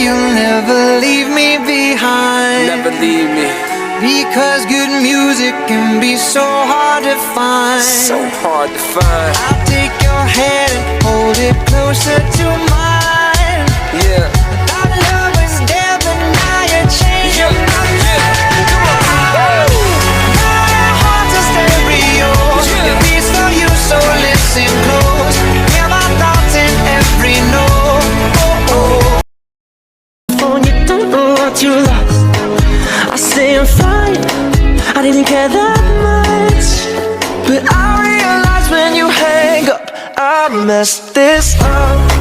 you'll never leave me behind. Never leave me. Because good music can be so hard to find. So hard to find. I'll take your hand and hold it closer to mine. Yeah. Our love was there, but now you're changing my mind. My heart's a stereo. It beats for you, so listen close. Hear my thoughts in every note. Oh, oh. Oh, you don't know what you lost. I say I'm fine, I didn't care that much. But I realize when you hang up, I messed this up.